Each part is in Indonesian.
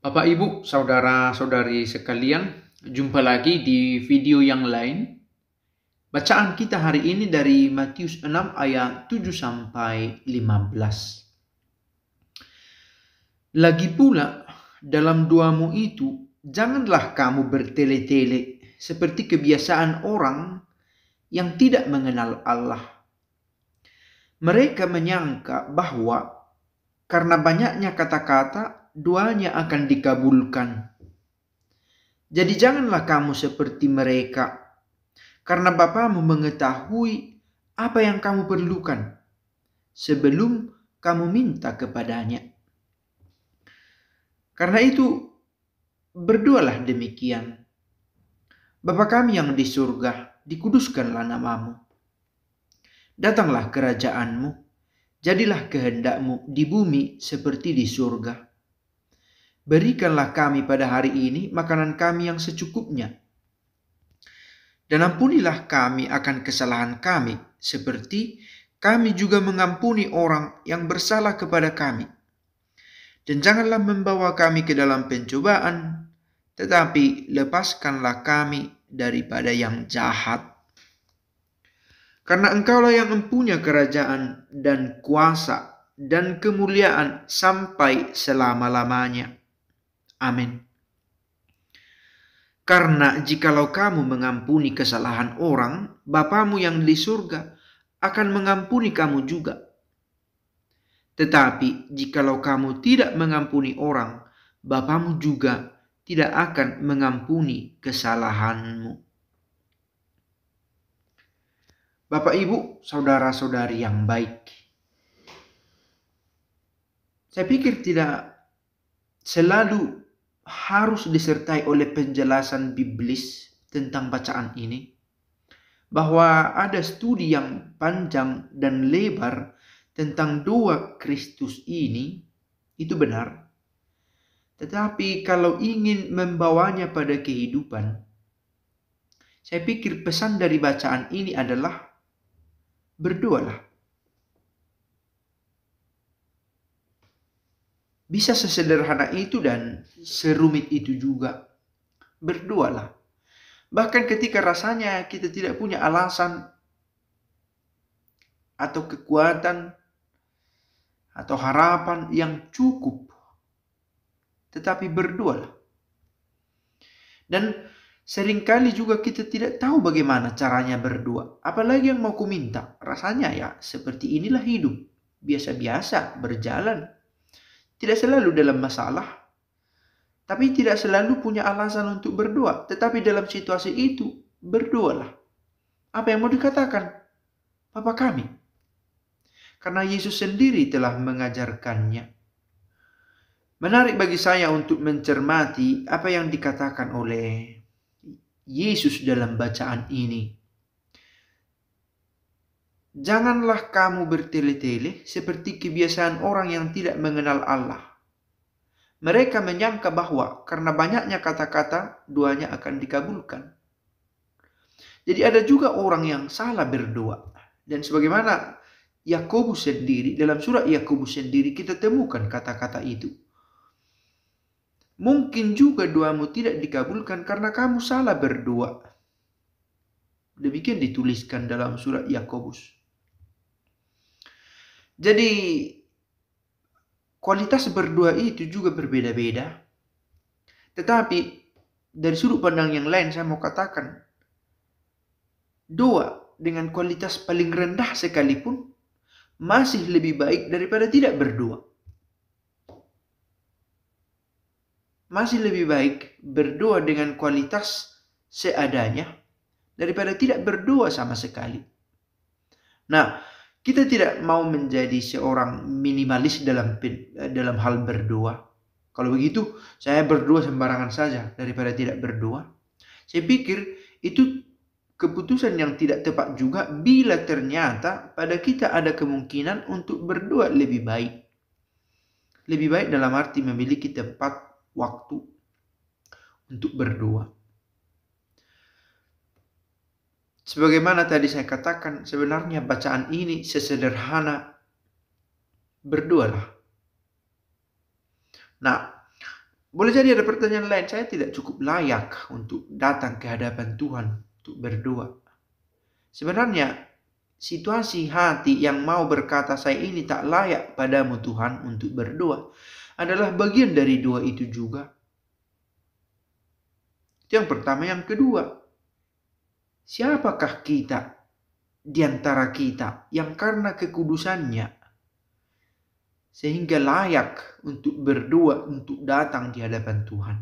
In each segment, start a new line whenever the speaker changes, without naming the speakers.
Bapak, Ibu, saudara-saudari sekalian, jumpa lagi di video yang lain. Bacaan kita hari ini dari Matius 6 ayat 7 sampai 15. Lagi pula, dalam duamu itu, janganlah kamu bertele-tele seperti kebiasaan orang yang tidak mengenal Allah. Mereka menyangka bahwa karena banyaknya kata-kata, doanya akan dikabulkan. Jadi janganlah kamu seperti mereka, karena Bapamu mengetahui apa yang kamu perlukan sebelum kamu minta kepadanya. Karena itu, berdoalah demikian. Bapa kami yang di surga, dikuduskanlah namamu. Datanglah kerajaanmu, jadilah kehendakmu di bumi seperti di surga. Berikanlah kami pada hari ini makanan kami yang secukupnya. Dan ampunilah kami akan kesalahan kami, seperti kami juga mengampuni orang yang bersalah kepada kami. Dan janganlah membawa kami ke dalam pencobaan, tetapi lepaskanlah kami daripada yang jahat. Karena Engkaulah yang mempunyai kerajaan dan kuasa dan kemuliaan sampai selama-lamanya. Amin. Karena jikalau kamu mengampuni kesalahan orang, Bapamu yang di surga akan mengampuni kamu juga. Tetapi jikalau kamu tidak mengampuni orang, Bapamu juga tidak akan mengampuni kesalahanmu. Bapak, Ibu, saudara-saudari yang baik, saya pikir tidak selalu harus disertai oleh penjelasan biblis tentang bacaan ini. Bahwa ada studi yang panjang dan lebar tentang doa Kristus ini, itu benar. Tetapi kalau ingin membawanya pada kehidupan, saya pikir pesan dari bacaan ini adalah berdoalah. Bisa sesederhana itu dan serumit itu juga. Berdoalah. Bahkan ketika rasanya kita tidak punya alasan atau kekuatan atau harapan yang cukup, tetapi berdoalah. Dan seringkali juga kita tidak tahu bagaimana caranya berdoa. Apalagi yang mau kuminta. Rasanya ya seperti inilah hidup. Biasa-biasa berjalan. Tidak selalu dalam masalah. Tapi tidak selalu punya alasan untuk berdoa. Tetapi dalam situasi itu, berdoalah. Apa yang mau dikatakan? Bapa kami. Karena Yesus sendiri telah mengajarkannya. Menarik bagi saya untuk mencermati apa yang dikatakan oleh Yesus dalam bacaan ini. Janganlah kamu bertele-tele seperti kebiasaan orang yang tidak mengenal Allah. Mereka menyangka bahwa karena banyaknya kata-kata, doanya akan dikabulkan. Jadi ada juga orang yang salah berdoa. Dan sebagaimana Yakobus sendiri, dalam surat Yakobus sendiri kita temukan kata-kata itu. Mungkin juga doamu tidak dikabulkan karena kamu salah berdoa. Demikian dituliskan dalam surat Yakobus. Jadi kualitas berdoa itu juga berbeda-beda. Tetapi dari sudut pandang yang lain saya mau katakan, doa dengan kualitas paling rendah sekalipun masih lebih baik daripada tidak berdoa. Masih lebih baik berdoa dengan kualitas seadanya daripada tidak berdoa sama sekali. Nah, kita tidak mau menjadi seorang minimalis dalam hal berdoa. Kalau begitu, saya berdoa sembarangan saja daripada tidak berdoa. Saya pikir itu keputusan yang tidak tepat juga bila ternyata pada kita ada kemungkinan untuk berdoa lebih baik. Lebih baik dalam arti memiliki tempat waktu untuk berdoa. Sebagaimana tadi saya katakan, sebenarnya bacaan ini sesederhana berdoalah. Nah, Boleh jadi ada pertanyaan lain, saya tidak cukup layak untuk datang ke hadapan Tuhan untuk berdoa. Sebenarnya situasi hati yang mau berkata saya ini tak layak padamu Tuhan untuk berdoa adalah bagian dari doa itu juga. Itu yang pertama. Yang kedua, siapakah kita di antara kita yang karena kekudusannya sehingga layak untuk berdoa, untuk datang di hadapan Tuhan?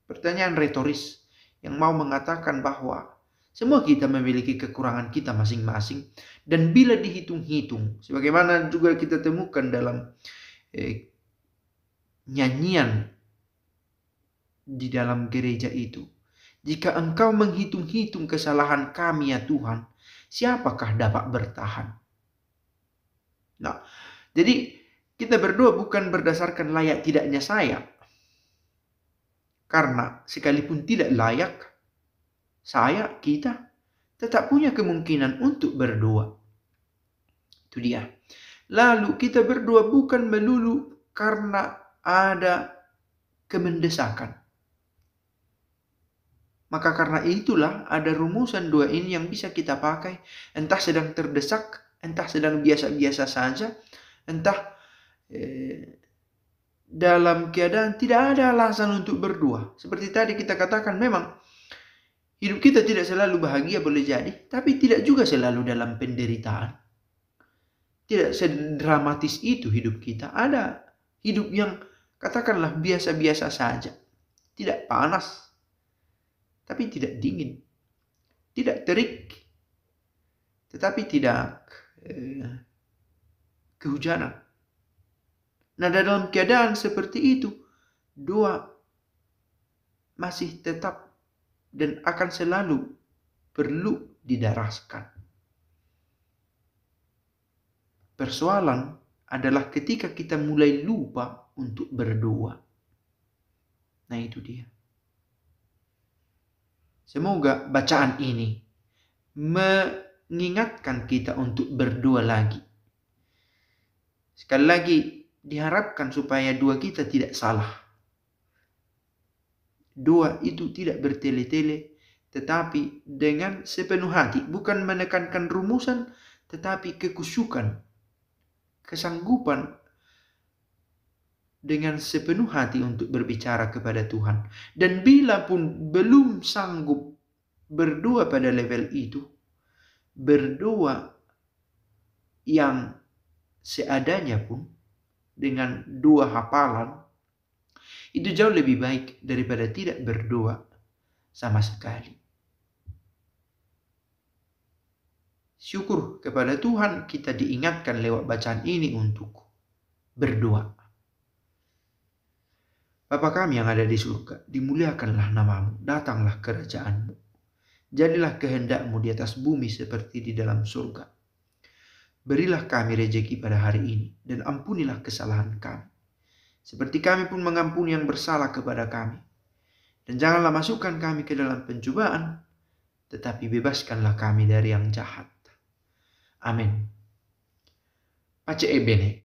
Pertanyaan retoris yang mau mengatakan bahwa semua kita memiliki kekurangan kita masing-masing, dan bila dihitung-hitung, sebagaimana juga kita temukan dalam nyanyian di dalam gereja itu, jika engkau menghitung-hitung kesalahan kami ya Tuhan, siapakah dapat bertahan? Nah, jadi kita berdoa bukan berdasarkan layak tidaknya saya. Karena sekalipun tidak layak, kita tetap punya kemungkinan untuk berdoa. Itu dia. Lalu kita berdoa bukan melulu karena ada kemendesakan. Maka karena itulah ada rumusan doa ini yang bisa kita pakai. Entah sedang terdesak, entah sedang biasa-biasa saja, entah dalam keadaan tidak ada alasan untuk berdoa. Seperti tadi kita katakan, memang hidup kita tidak selalu bahagia, boleh jadi, tapi tidak juga selalu dalam penderitaan. Tidak sedramatis itu hidup kita. Ada hidup yang katakanlah biasa-biasa saja. Tidak panas, tapi tidak dingin. Tidak terik, tetapi tidak kehujanan. Nah, dalam keadaan seperti itu, doa masih tetap dan akan selalu perlu didaraskan. Persoalan adalah ketika kita mulai lupa untuk berdoa. Nah, itu dia. Semoga bacaan ini mengingatkan kita untuk berdoa lagi. Sekali lagi, diharapkan supaya doa kita tidak salah. Doa itu tidak bertele-tele, tetapi dengan sepenuh hati. Bukan menekankan rumusan, tetapi kekusyukan, kesanggupan dengan sepenuh hati untuk berbicara kepada Tuhan. Dan bila pun belum sanggup berdoa pada level itu, berdoa yang seadanya pun dengan dua hafalan, itu jauh lebih baik daripada tidak berdoa sama sekali. Syukur kepada Tuhan kita diingatkan lewat bacaan ini untuk berdoa. Bapa kami yang ada di surga, dimuliakanlah namamu, datanglah kerajaanmu. Jadilah kehendakmu di atas bumi seperti di dalam surga. Berilah kami rejeki pada hari ini, dan ampunilah kesalahan kami, seperti kami pun mengampuni yang bersalah kepada kami. Dan janganlah masukkan kami ke dalam pencobaan, tetapi bebaskanlah kami dari yang jahat. Amin. Pace e bene.